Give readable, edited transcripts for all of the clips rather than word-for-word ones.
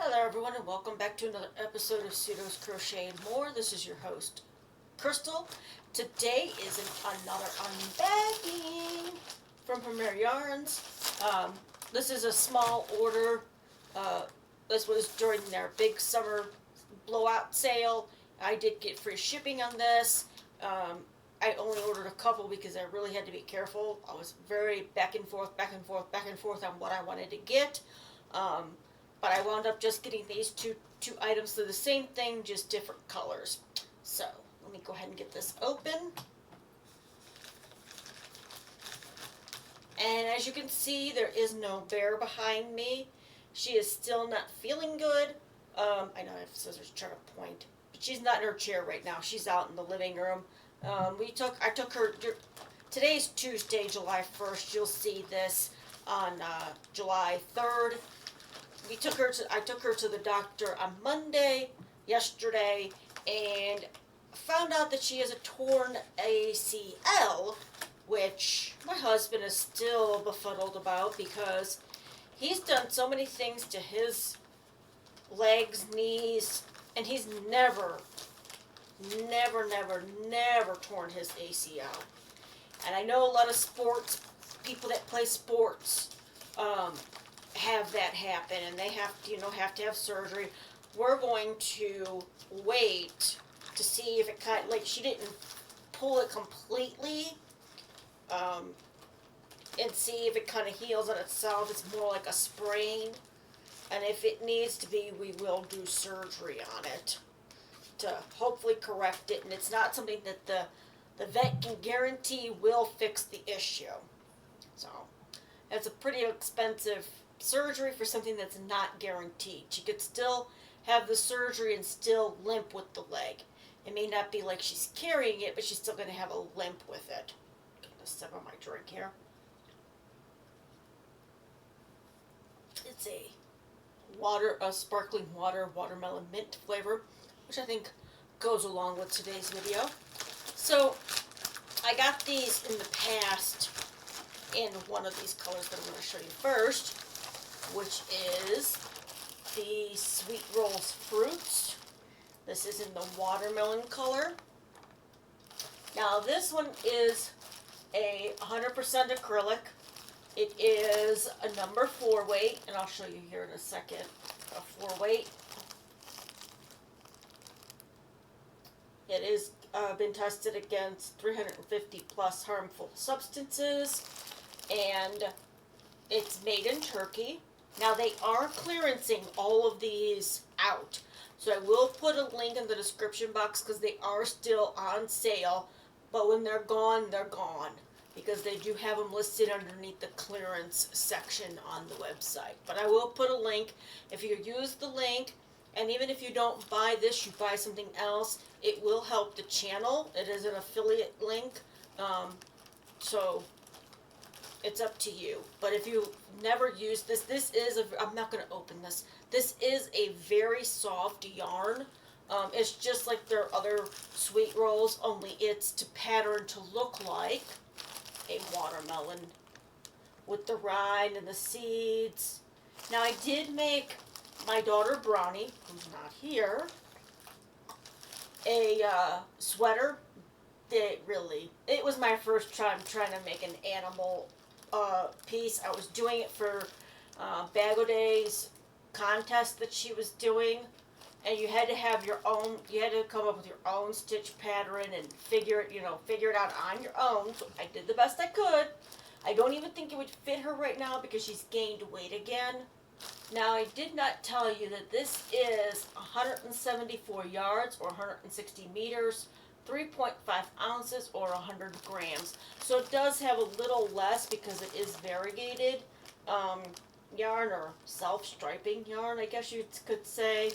Hello everyone and welcome back to another episode of Pseudo's Crochet and More. This is your host, Crystal. Today is another unbagging from Premier Yarns. This is a small order. This was during their big summer blowout sale. I did get free shipping on this. I only ordered a couple because I really had to be careful. I was very back and forth on what I wanted to get. But I wound up just getting these two items. They're the same thing, just different colors. So let me go ahead and get this open. And as you can see, there is no bear behind me. She is still not feeling good. I know I have scissors trying to point, but she's not in her chair right now. She's out in the living room. I took her. Today's Tuesday, July 1st. You'll see this on July 3rd. I took her to the doctor on Monday, yesterday, and found out that she has a torn ACL, which my husband is still befuddled about because he's done so many things to his legs, knees, and he's never torn his ACL. And I know a lot of people that play sports, have that happen, and they have to have surgery. We're going to wait to see if it she didn't pull it completely, and see if it kind of heals on itself. It's more like a sprain, and if it needs to be, we will do surgery on it to hopefully correct it. And it's not something that the vet can guarantee will fix the issue. So it's a pretty expensive surgery for something that's not guaranteed. She could still have the surgery and still limp with the leg. It may not be like she's carrying it, but she's still going to have a limp with it. I'm going to sip on my drink here. It's a sparkling water, watermelon mint flavor, which I think goes along with today's video. So I got these in the past in one of these colors that I'm going to show you first, which is the Sweet Rolls Fruits. This is in the watermelon color. Now this one is a 100% acrylic. It is a number 4 weight, and I'll show you here in a second, a 4 weight. It is been tested against 350 plus harmful substances, and it's made in Turkey. Now they are clearancing all of these out, so I will put a link in the description box because they are still on sale, but when they're gone, because they do have them listed underneath the clearance section on the website. But I will put a link. If you use the link, and even if you don't buy this, you buy something else, it will help the channel. It is an affiliate link, so it's up to you. But if you never used this, I'm not going to open this. This is a very soft yarn. It's just like their other sweet rolls, only it's to pattern to look like a watermelon with the rind and the seeds. Now I did make my daughter Brownie, who's not here, a sweater. It was my first time trying to make an animal piece. I was doing it for Bagoday's contest that she was doing, and you had to have your own. You had to come up with your own stitch pattern and figure it out on your own. So I did the best I could. I don't even think it would fit her right now because she's gained weight again. Now I did not tell you that this is 174 yards or 160 meters. 3.5 ounces or 100 grams. So it does have a little less because it is variegated yarn, or self-striping yarn, I guess you could say,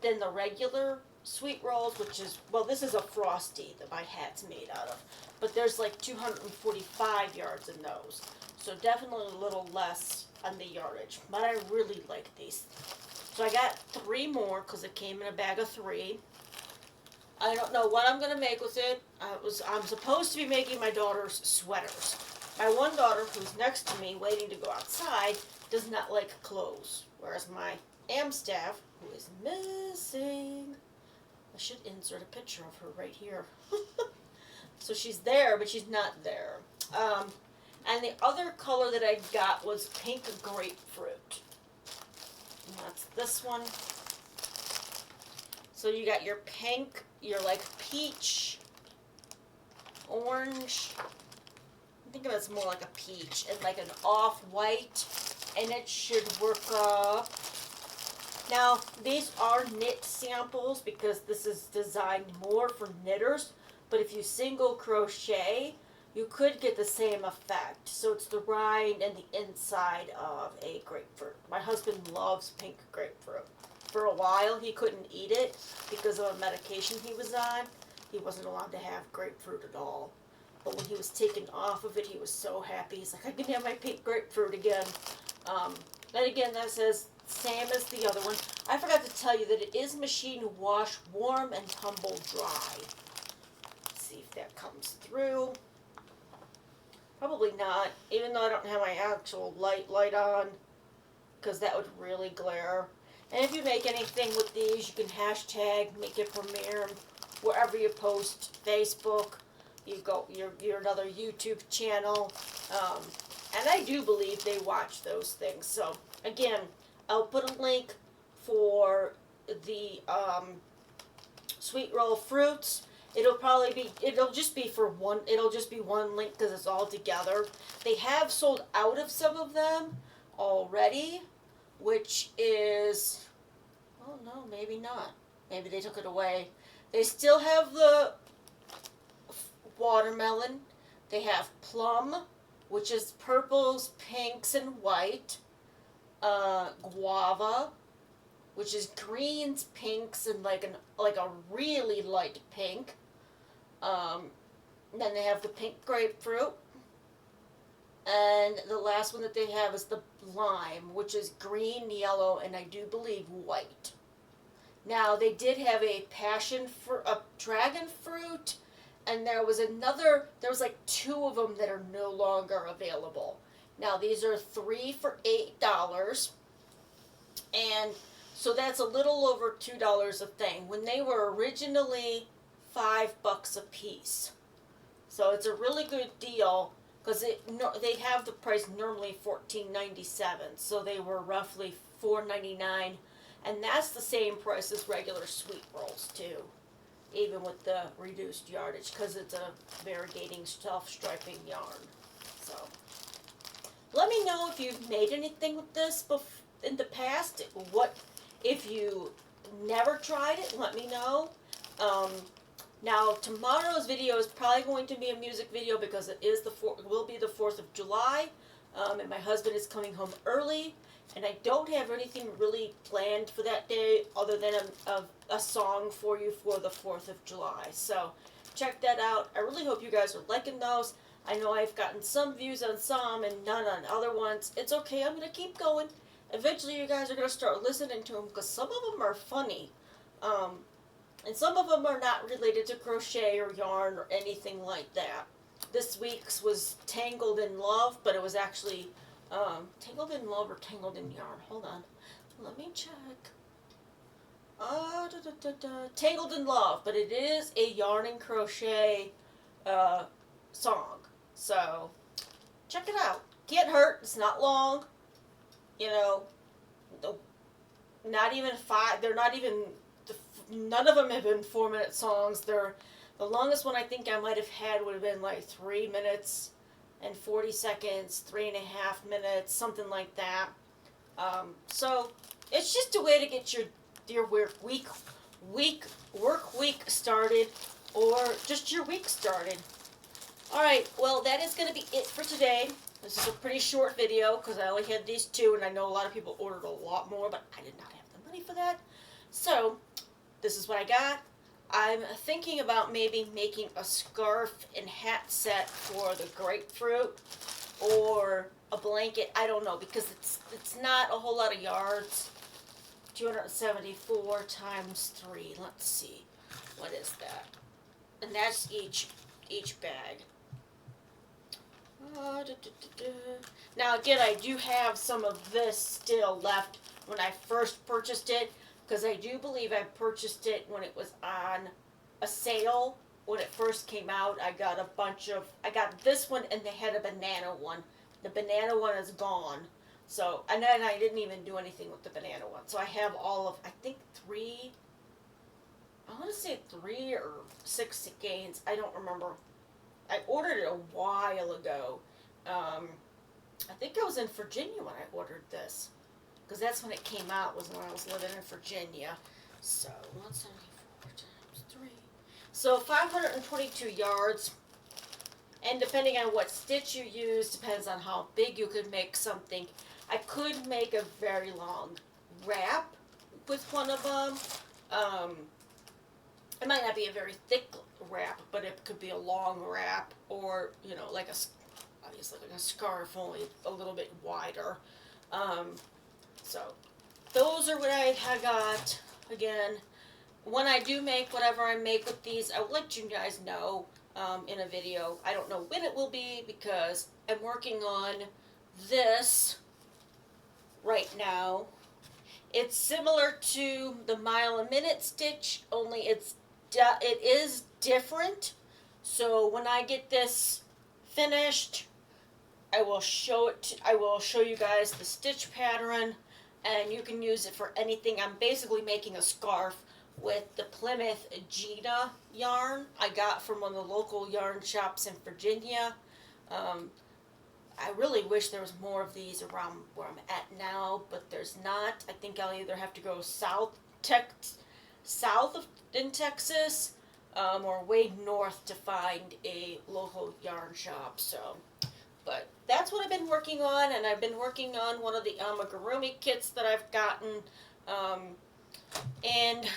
than the regular sweet rolls, which is, well, this is a frosty that my hat's made out of. But there's like 245 yards in those. So definitely a little less on the yardage. But I really like these. So I got 3 more because it came in a bag of 3. I don't know what I'm going to make with it. I'm supposed to be making my daughter's sweaters. My one daughter, who's next to me waiting to go outside, does not like clothes, whereas my Amstaff, who is missing. I should insert a picture of her right here. So she's there, but she's not there. And the other color that I got was pink grapefruit. And that's this one. So you got your pink, your like peach, orange. I think of it as more like a peach and like an off-white, and it should work up. Now, these are knit samples because this is designed more for knitters, but if you single crochet, you could get the same effect. So it's the rind and the inside of a grapefruit. My husband loves pink grapefruit. For a while, he couldn't eat it because of a medication he was on. He wasn't allowed to have grapefruit at all. But when he was taken off of it, he was so happy. He's like, I can have my pink grapefruit again. And again, that says same as the other one. I forgot to tell you that it is machine wash, warm, and tumble dry. Let's see if that comes through. Probably not, even though I don't have my actual light on, because that would really glare. And if you make anything with these, you can hashtag make it premiere wherever you post. Facebook, you go your another YouTube channel, and I do believe they watch those things. So again, I'll put a link for the sweet roll fruits. It'll just be one link because it's all together. They have sold out of some of them already, which is, oh no, maybe not. Maybe they took it away. They still have the watermelon. They have plum, which is purples, pinks, and white. Guava, which is greens, pinks, and like a really light pink. Then they have the pink grapefruit. And the last one that they have is the lime, which is green, yellow, and I do believe white. Now, they did have a dragon fruit, and there was like 2 of them that are no longer available. Now, these are 3 for $8, and so that's a little over $2 a thing, when they were originally $5 a piece. So it's a really good deal, because they have the price normally $14.97, so they were roughly $4.99, and that's the same price as regular sweet rolls too, even with the reduced yardage, because it's a variegating self-striping yarn. So let me know if you've made anything with this in the past. If you never tried it, let me know. Now, tomorrow's video is probably going to be a music video because it will be the 4th of July, and my husband is coming home early, and I don't have anything really planned for that day other than a song for you for the 4th of July. So check that out. I really hope you guys are liking those. I know I've gotten some views on some and none on other ones. It's okay. I'm going to keep going. Eventually, you guys are going to start listening to them because some of them are funny. And some of them are not related to crochet or yarn or anything like that. This week's was Tangled in Love, but it was actually Tangled in Love or Tangled in Yarn. Hold on. Let me check. Tangled in Love, but it is a yarn and crochet song. So check it out. Can't hurt. It's not long. You know, not even 5. They're not even. None of them have been 4-minute songs. The longest one I think I might have had would have been like 3 minutes and 40 seconds, 3.5 minutes, something like that. So it's just a way to get your work week started, or just your week started. All right, well, that is going to be it for today. This is a pretty short video because I only had these 2, and I know a lot of people ordered a lot more, but I did not have the money for that. So this is what I got. I'm thinking about maybe making a scarf and hat set for the grapefruit, or a blanket. I don't know, because it's not a whole lot of yards. 274 times 3. Let's see, what is that? And that's each bag. Now again, I do have some of this still left when I first purchased it, because I do believe I purchased it when it was on a sale. When it first came out, I got I got this one and they had a banana one. The banana one is gone. So, and then I didn't even do anything with the banana one. So I have all of, I think I want to say 3 or 6 gains. I don't remember. I ordered it a while ago. I think I was in Virginia when I ordered this. Because that's when it came out, was when I was living in Virginia. So, 174 times 3. So, 522 yards. And depending on what stitch you use, depends on how big you could make something. I could make a very long wrap with one of them. It might not be a very thick wrap, but it could be a long wrap, or, you know, obviously like a scarf, only a little bit wider. So those are what I got. Again, when I do make whatever I make with these, I will let you guys know in a video. I don't know when it will be because I'm working on this right now. It's similar to the mile a minute stitch, only it is different. So when I get this finished, I will show you guys the stitch pattern, and you can use it for anything. I'm basically making a scarf with the Plymouth Gina yarn I got from one of the local yarn shops in Virginia. I really wish there was more of these around where I'm at now, but there's not. I think I'll either have to go south in Texas, or way north to find a local yarn shop. So, but that's what I've been working on, and I've been working on one of the amigurumi kits that I've gotten, and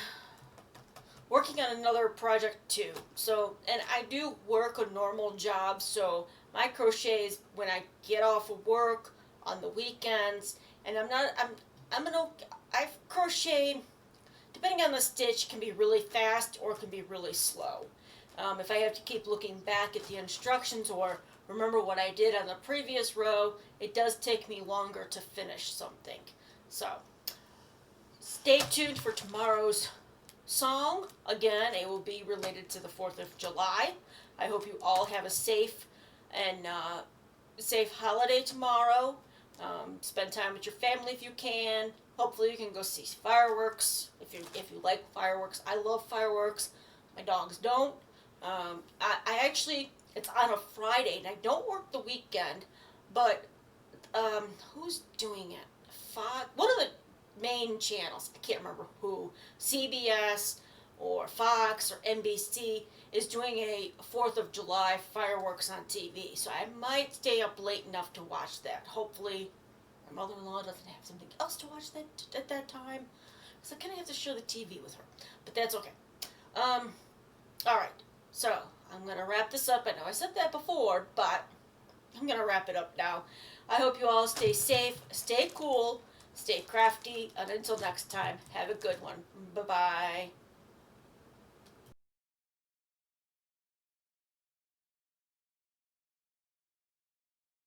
working on another project too. So, and I do work a normal job, so my crochets when I get off of work on the weekends, and I've crocheted, depending on the stitch, can be really fast or can be really slow. If I have to keep looking back at the instructions or remember what I did on the previous row, it does take me longer to finish something. So, stay tuned for tomorrow's song. Again, it will be related to the 4th of July. I hope you all have a safe holiday tomorrow. Spend time with your family if you can. Hopefully you can go see fireworks if you like fireworks. I love fireworks. My dogs don't. I actually, it's on a Friday and I don't work the weekend, but who's doing it? One of the main channels, I can't remember who, CBS or Fox or NBC, is doing a 4th of July fireworks on TV. So I might stay up late enough to watch that. Hopefully my mother-in-law doesn't have something else to watch at that time, because I kind of have to share the TV with her. But that's okay. Alright, so I'm going to wrap this up. I know I said that before, but I'm going to wrap it up now. I hope you all stay safe, stay cool, stay crafty, and until next time, have a good one. Bye-bye.